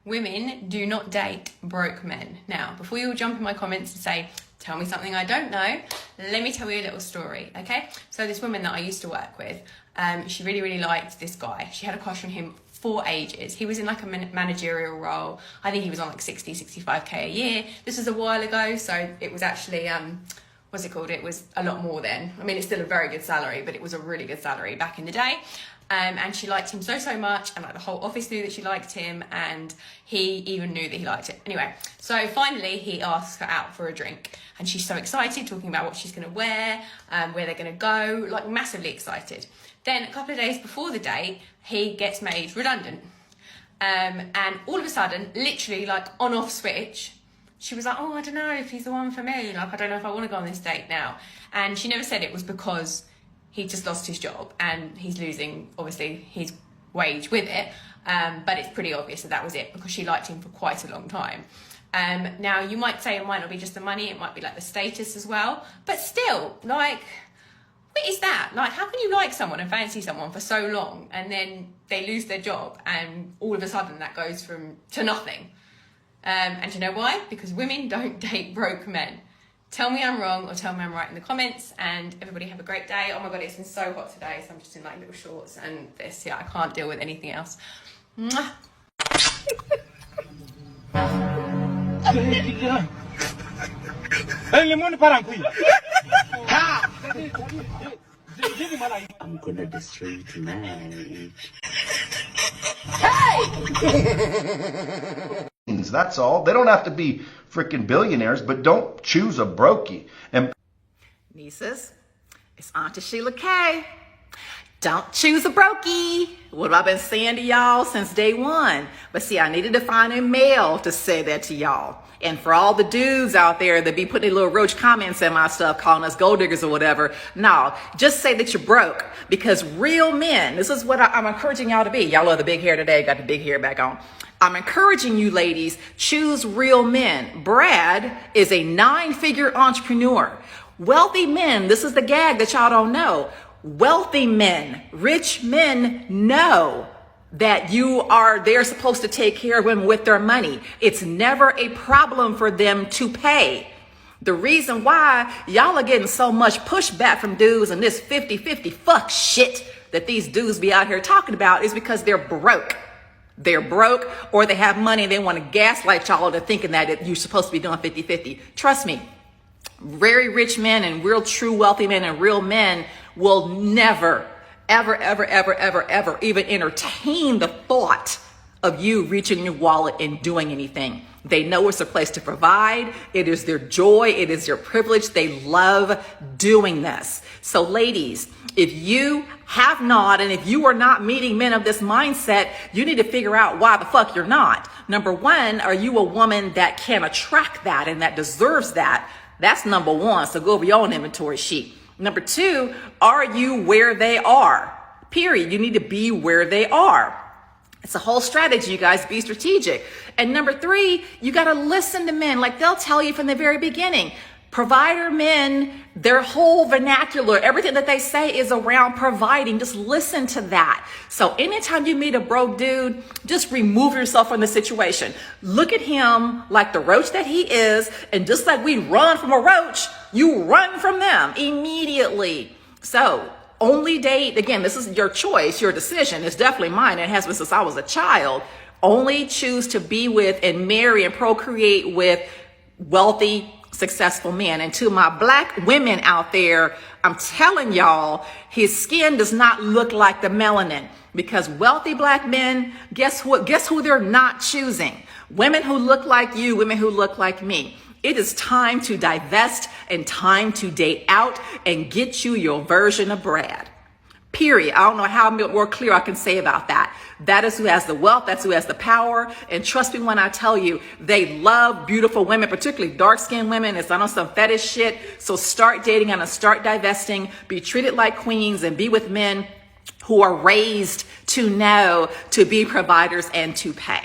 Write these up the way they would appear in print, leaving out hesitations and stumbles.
Women do not date broke men. Now, before you all jump in my comments and say, tell me something I don't know, let me tell you a little story, okay? So this woman that I used to work with, she really, really liked this guy. She had a crush on him for ages. He was in like a managerial role. I think he was on like 60, 65K a year. This was a while ago, so it was actually, what's it called? It was a lot more then. I mean, it's still a very good salary, but it was a really good salary back in the day. And she liked him so much, and like the whole office knew that she liked him, and he even knew that he liked it. Anyway, so finally he asks her out for a drink, and she's so excited, talking about what she's going to wear, where they're going to go, like massively excited. Then a couple of days before the date, he gets made redundant. And all of a sudden, literally like on-off switch, she was like, oh, I don't know if he's the one for me. Like, I don't know if I want to go on this date now. And she never said it was because he just lost his job and he's losing, obviously, his wage with it. But it's pretty obvious that was it, because she liked him for quite a long time. Now, you might say it might not be just the money, it might be like the status as well. But still, like, what is that? Like, how can you like someone and fancy someone for so long and then they lose their job and all of a sudden that goes to nothing? And do you know why? Because women don't date broke men. Tell me I'm wrong or tell me I'm right in the comments, and everybody have a great day. Oh my God, it's been so hot today, so I'm just in like little shorts and this. Yeah, I can't deal with anything else. Mwah. I'm gonna destroy you tonight. That's all. They don't have to be freaking billionaires, but don't choose a brokey. And nieces, it's Auntie Sheila K. Don't choose a brokey. What have I been saying to y'all since day one? But see, I needed to find a male to say that to y'all. And for all the dudes out there that be putting little roach comments in my stuff, calling us gold diggers or whatever, no, just say that you're broke. Because real men, this is what I'm encouraging y'all to be. Y'all love the big hair today, got the big hair back on. I'm encouraging you ladies, choose real men. Brad is a 9-figure entrepreneur. Wealthy men, this is the gag that y'all don't know. Wealthy men, rich men know that they're supposed to take care of women with their money. It's never a problem for them to pay. The reason why y'all are getting so much pushback from dudes and this 50-50 fuck shit that these dudes be out here talking about is because they're broke. They're broke, or they have money and they want to gaslight y'all into thinking that you're supposed to be doing 50-50. Trust me, very rich men and real true wealthy men and real men will never, ever even entertain the thought of you reaching your wallet and doing anything. They know it's their place to provide. It is their joy. It is their privilege. They love doing this. So ladies, if you have not, and if you are not meeting men of this mindset, you need to figure out why the fuck you're not. Number one, are you a woman that can attract that and that deserves that? That's number one. So go over your own inventory sheet. Number two, are you where they are? Period. You need to be where they are. It's a whole strategy, you guys. Be strategic. And number three, you got to listen to men. Like they'll tell you from the very beginning. Provider men, their whole vernacular, everything that they say is around providing. Just listen to that. So anytime you meet a broke dude, just remove yourself from the situation. Look at him like the roach that he is. And just like we run from a roach, you run from them immediately. So only date, again, this is your choice, your decision. It's definitely mine. It has been since I was a child. Only choose to be with and marry and procreate with wealthy, successful men. And to my black women out there, I'm telling y'all, his skin does not look like the melanin, because wealthy black men, guess what? Guess who they're not choosing? Women who look like you, women who look like me. It is time to divest and time to date out and get you your version of Brad. Period. I don't know how more clear I can say about that. That is who has the wealth. That's who has the power. And trust me when I tell you, they love beautiful women, particularly dark-skinned women. It's not on some fetish shit. So start dating and start divesting. Be treated like queens and be with men who are raised to know to be providers and to pay.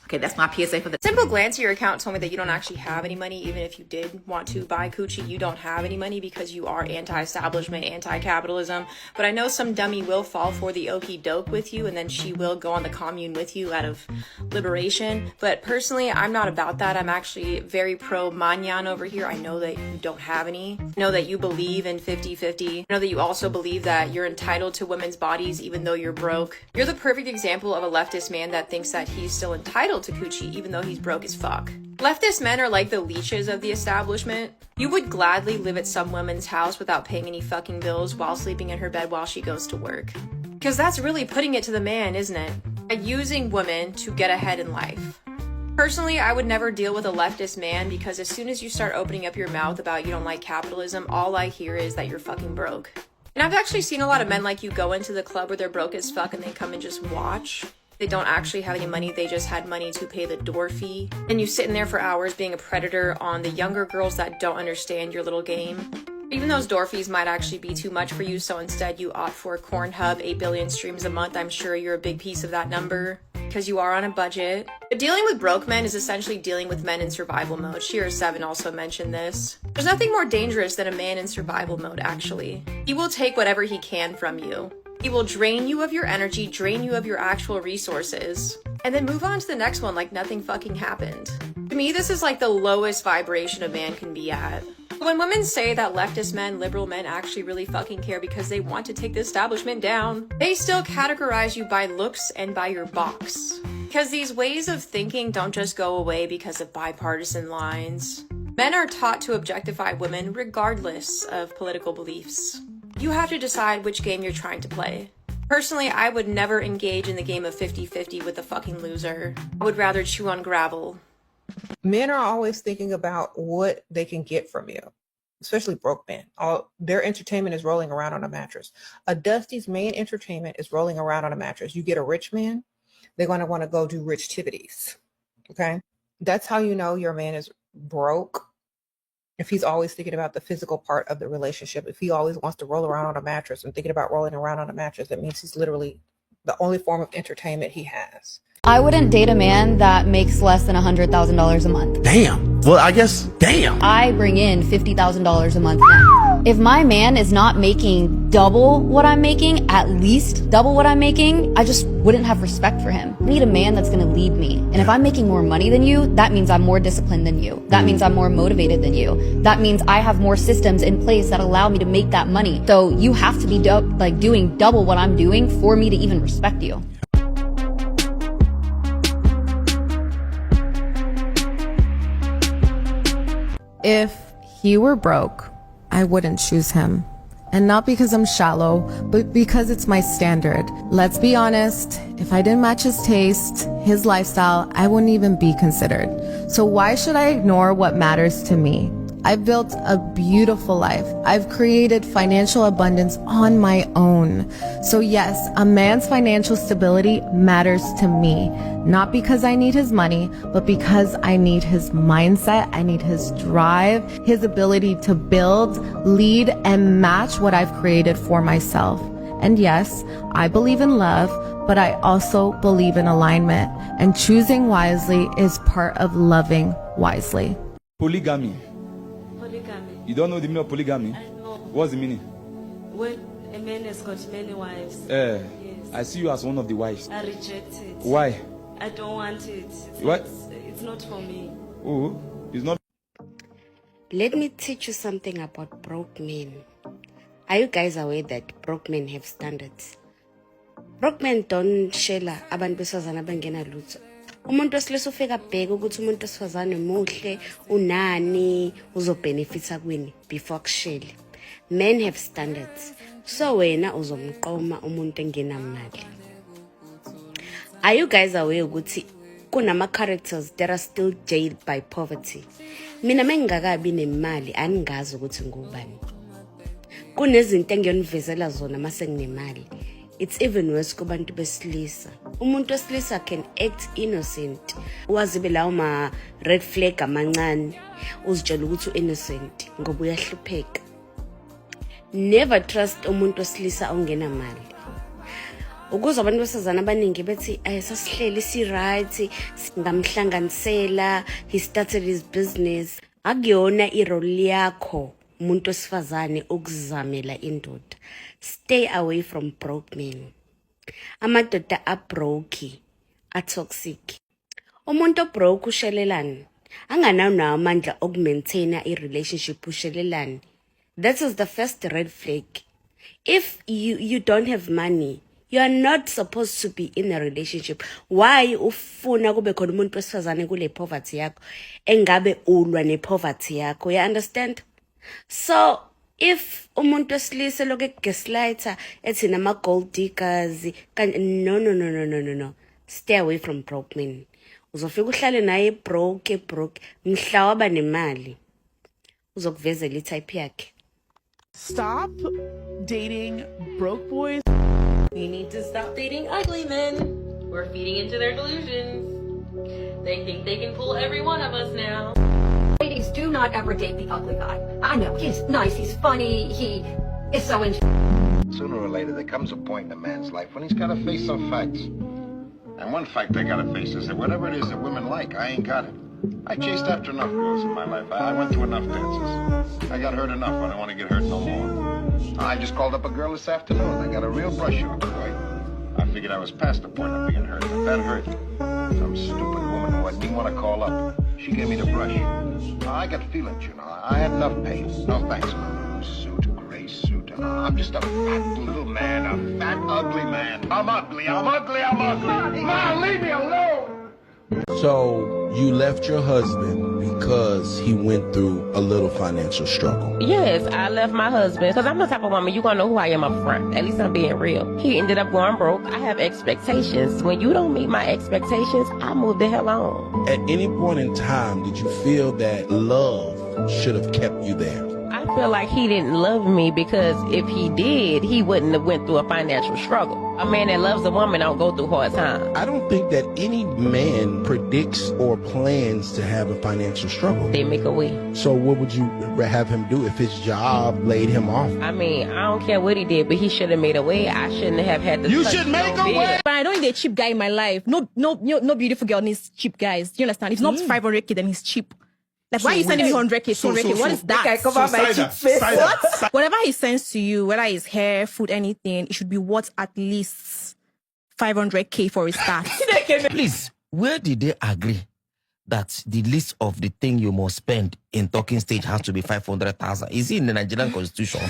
Okay, that's my PSA for the Simple glance at your account told me that you don't actually have any money. Even if you did want to buy coochie, you don't have any money because you are anti-establishment, anti-capitalism. But I know some dummy will fall for the okie doke with you, and then she will go on the commune with you out of liberation. But personally, I'm not about that. I'm actually very pro manyan over here. I know that you don't have any. I know that you believe in 50-50. I know that you also believe that you're entitled to women's bodies even though you're broke. You're the perfect example of a leftist man that thinks that he's still entitled to coochie even though he's broke as fuck. Leftist men are like the leeches of the establishment. You would gladly live at some woman's house without paying any fucking bills while sleeping in her bed while she goes to work. Because that's really putting it to the man, isn't it? Using women to get ahead in life. Personally, I would never deal with a leftist man because as soon as you start opening up your mouth about you don't like capitalism, all I hear is that you're fucking broke. And I've actually seen a lot of men like you go into the club where they're broke as fuck and they come and just watch. They don't actually have any money, they just had money to pay the door fee. And you sit in there for hours being a predator on the younger girls that don't understand your little game. Even those door fees might actually be too much for you, so instead you opt for Cornhub, 8 billion streams a month. I'm sure you're a big piece of that number because you are on a budget. But dealing with broke men is essentially dealing with men in survival mode. Sheer7 also mentioned this. There's nothing more dangerous than a man in survival mode, actually. He will take whatever he can from you. He will drain you of your energy, drain you of your actual resources, and then move on to the next one like nothing fucking happened. To me, this is like the lowest vibration a man can be at. When women say that leftist men, liberal men actually really fucking care because they want to take the establishment down, they still categorize you by looks and by your box. Because these ways of thinking don't just go away because of bipartisan lines. Men are taught to objectify women regardless of political beliefs. You have to decide which game you're trying to play. Personally, I would never engage in the game of 50-50 with a fucking loser. I would rather chew on gravel. Men are always thinking about what they can get from you, especially broke men. Their entertainment is rolling around on a mattress. A Dusty's main entertainment is rolling around on a mattress. You get a rich man, they're going to want to go do rich activities. Okay? That's how you know your man is broke. If he's always thinking about the physical part of the relationship, if he always wants to roll around on a mattress and thinking about rolling around on a mattress, that means he's literally the only form of entertainment he has. I wouldn't date a man that makes less than $100,000 a month. Damn. Well, I guess, damn. I bring in $50,000 a month now. If my man is not making double what I'm making, at least double what I'm making, I just wouldn't have respect for him. I need a man that's gonna lead me. And if I'm making more money than you, that means I'm more disciplined than you. That means I'm more motivated than you. That means I have more systems in place that allow me to make that money. So you have to be doing double what I'm doing for me to even respect you. If he were broke, I wouldn't choose him. And not because I'm shallow, but because it's my standard. Let's be honest, if I didn't match his taste, his lifestyle, I wouldn't even be considered. So why should I ignore what matters to me? I've built a beautiful life. I've created financial abundance on my own. So yes, a man's financial stability matters to me, not because I need his money, but because I need his mindset, I need his drive, his ability to build, lead, and match what I've created for myself. And yes, I believe in love, but I also believe in alignment, and choosing wisely is part of loving wisely. Polygamy. Polygamy. You don't know the meaning of polygamy? I know. What's the meaning? When a man has got many wives. Yes. I I see you as one of the wives. I reject it. Why? I don't want it. What? It's not for me. Oh, it's not. Let me teach you something about broke men. Are you guys aware that broke men have standards? Broke men don't shela abantu besifazane abangena lutho. Umuntu wesilisa ufika abheke ukuthi umuntu wesifazane muhle, unani, uzobenefita kwini before kushele. Men have standards. So wena uzomqoma umuntu engenamali. Are you guys aware ukuthi kunama characters that are still jailed by poverty? Mina mengingakabi nemali aningazi ukuthi ngubani. Kunezinto engiyonivezela zona mase nginemali. It's even worse kubantu besilisa. Umuntu wesilisa can act innocent. Wazibe lawo ma red flag amancane. Uzitshela ukuthi innocent ngoba uyahlupheka. Never trust umuntu wesilisa ongena mali. ukuze abantu besifazane abaningi bethi sasihleli si-right singamhlanganisela, he started his business. Akuyona irole yakho umuntu wesifazane ukuzamela indoda. Stay away from broke men. Amadoda abroke, atoxic. Umuntu obroke ushelelani, anganawo amandla okumaintaina i-relationship ushelelani. That is the first red flag. If you don't have money, you are not supposed to be in a relationship. Why ufuna kube khona umuntu wesifazane kule poverty yakho engabe ulwa ne poverty yakho? You understand? So if umuntu wesilisa loke gaslighter ethi nama gold diggers, no. Stay away from broke men. Uzofika uhlale naye broke mhla waba nemali uzokuvezela itype yakhe. Stop dating broke boys. We need to stop dating ugly men. We're feeding into their delusions. They think they can pull every one of us now. Ladies, do not ever date the ugly guy. I know, he's nice, he's funny, he is so Sooner or later, there comes a point in a man's life when he's got to face some facts. And one fact I got to face is that whatever it is that women like, I ain't got it. I chased after enough girls in my life. I went to enough dances. I got hurt enough. I don't want to get hurt no more. I just called up a girl this afternoon. I got a real brush on, boy. I figured I was past the point of being hurt, but that hurt. Some stupid woman who I didn't want to call up. She gave me the brush. I got feelings, you know. I had enough pain. No thanks, man. Suit, gray suit. I'm just a fat little man, a fat, ugly man. I'm ugly. Man, leave me alone. So you left your husband because he went through a little financial struggle. Yes, I left my husband because I'm the type of woman, you're going to know who I am up front. At least I'm being real. He ended up going broke. I have expectations. When you don't meet my expectations, I move the hell on. At any point in time, did you feel that love should have kept you there? I feel like he didn't love me because if he did, he wouldn't have went through a financial struggle. A man that loves a woman don't go through hard times. I don't think that any man predicts or plans to have a financial struggle. They make a way. So what would you have him do if his job laid him off? I mean, I don't care what he did, but he should have made a way. I shouldn't have had to. You should make a way. But I don't need a cheap guy in my life. No beautiful girl needs cheap guys. Do you understand? If not 500K, then he's cheap. Like, why are you sending me 100K, 200K? What is that? Okay, cover my cheap face. What? Whatever he sends to you, whether it's hair, food, anything, it should be worth at least 500K for a start. Please, where did they agree that the list of the thing you must spend in talking stage has to be 500,000? Is it in the Nigerian constitution?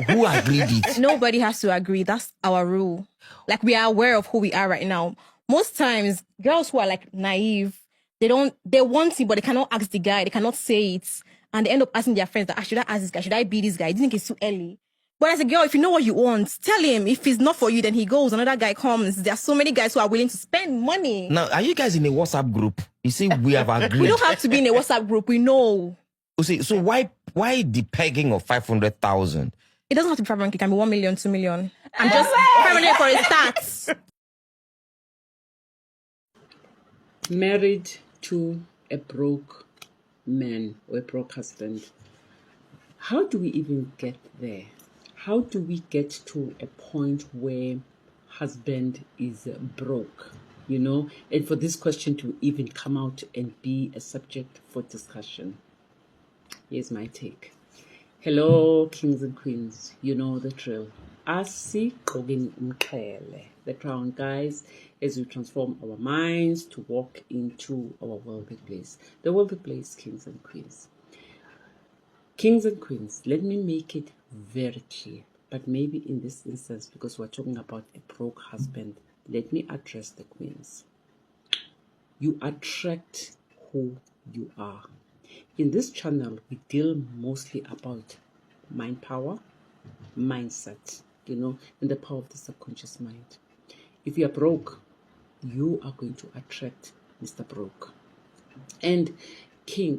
Who agreed it? Nobody has to agree. That's our rule. Like, we are aware of who we are right now. Most times, girls who are like naive, they want it, but they cannot ask the guy. They cannot say it. And they end up asking their friends that, should I ask this guy? Should I be this guy? I think it's too early. But as a girl, if you know what you want, tell him. If it's not for you, then he goes. Another guy comes. There are so many guys who are willing to spend money. Now, are you guys in a WhatsApp group? You see, we have agreed. We don't have to be in a WhatsApp group. We know. You see, so why the pegging of 500,000? It doesn't have to be 500. It can be 1 million, 2 million. I'm just 500 for a start. Married to a broke man or a broke husband. How do we even get there? How do we get to a point where husband is broke? You know, and for this question to even come out and be a subject for discussion. Here's my take. Hello, kings and queens. You know the drill. The crown, guys, as we transform our minds to walk into our wealthy place. The wealthy place, kings and queens. Kings and queens, let me make it very clear, but maybe in this instance, because we're talking about a broke husband, let me address the queens. You attract who you are. In this channel, we deal mostly about mind power, mindset, you know, and the power of the subconscious mind. If you are broke, you are going to attract Mr. Broke. And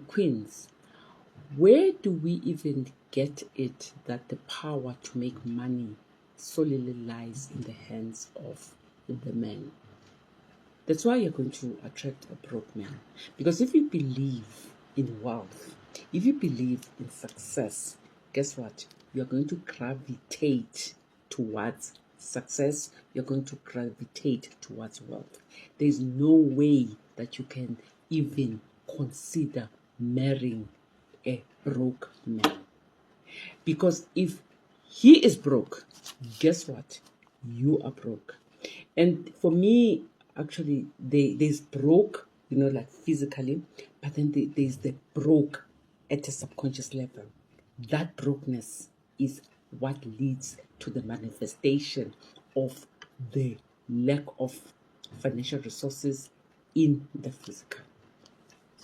queens, where do we even get it that the power to make money solely lies in the hands of the man? That's why you're going to attract a broke man. Because if you believe in wealth, if you believe in success, guess what? You're going to gravitate towards success, you're going to gravitate towards wealth. There's no way that you can even consider marrying a broke man. Because if he is broke, guess what? You are broke. And for me, actually, there's broke, like physically, but then there's the broke at a subconscious level. That brokenness is what leads to the manifestation of the lack of financial resources in the physical.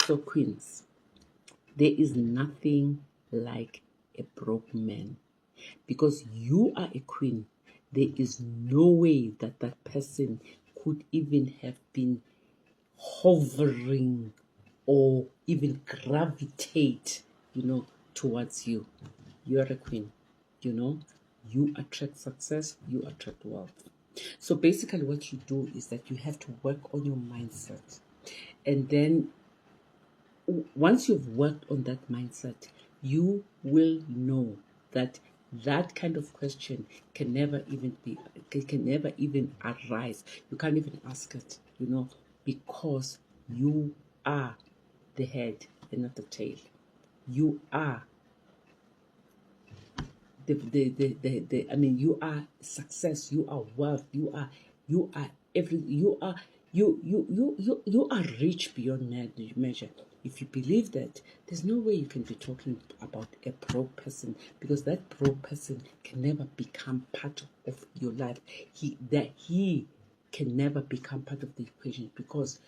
So, queens, there is nothing like a broke man. Because you are a queen, there is no way that that person could even have been hovering or even gravitate, towards you. You are a queen, you attract success, you attract wealth. So basically what you do is that you have to work on your mindset. And then once you've worked on that mindset, you will know that that kind of question can never even arise. You can't even ask it, because you are the head and not the tail. You are you are success, you are wealth, you are everything, you are rich beyond measure. If you believe that, there's no way you can be talking about a broke person, because that broke person can never become part of your life. He can never become part of the equation, because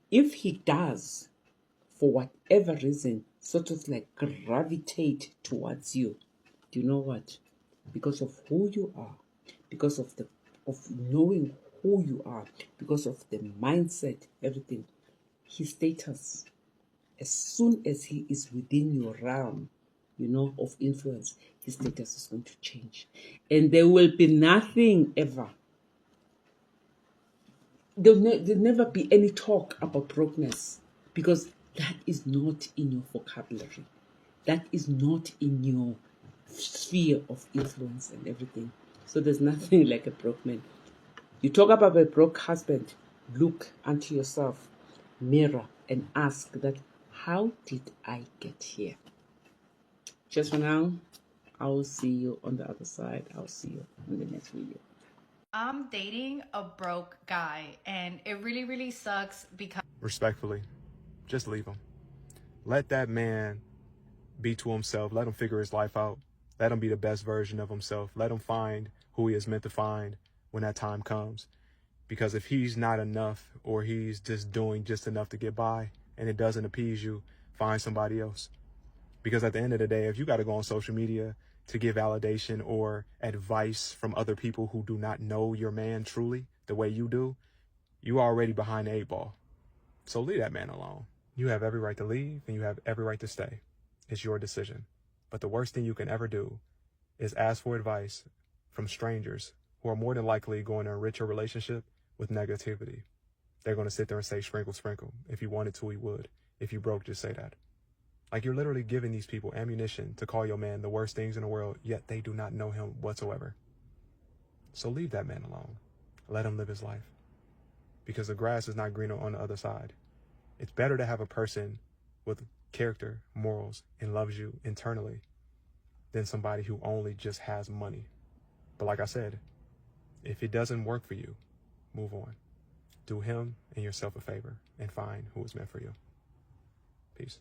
if he does, for whatever reason, sort of like gravitate towards you, do you know what? Because of who you are, because of knowing who you are, because of the mindset, everything, his status, as soon as he is within your realm, of influence, his status is going to change. And there will be nothing ever. There'll never be any talk about brokenness, because that is not in your vocabulary. That is not in your sphere of influence and everything. So there's nothing like a broke man. You talk about a broke husband, look unto yourself, mirror, and ask that, how did I get here? Just for now, I will see you on the other side. I'll see you in the next video. I'm dating a broke guy, and it really, really sucks because... Respectfully, just leave him. Let that man be to himself. Let him figure his life out. Let him be the best version of himself. Let him find who he is meant to find when that time comes. Because if he's not enough, or he's just doing just enough to get by and it doesn't appease you, find somebody else. Because at the end of the day, if you got to go on social media to get validation or advice from other people who do not know your man truly the way you do, you are already behind the 8 ball. So leave that man alone. You have every right to leave, and you have every right to stay. It's your decision. But the worst thing you can ever do is ask for advice from strangers who are more than likely going to enrich your relationship with negativity. They're going to sit there and say, sprinkle, sprinkle. If you wanted to, he would. If you broke, just say that. Like, you're literally giving these people ammunition to call your man the worst things in the world, yet they do not know him whatsoever. So leave that man alone. Let him live his life. Because the grass is not greener on the other side. It's better to have a person with character, morals, and loves you internally than somebody who only just has money. But like I said, if it doesn't work for you, move on. Do him and yourself a favor and find who is meant for you. Peace.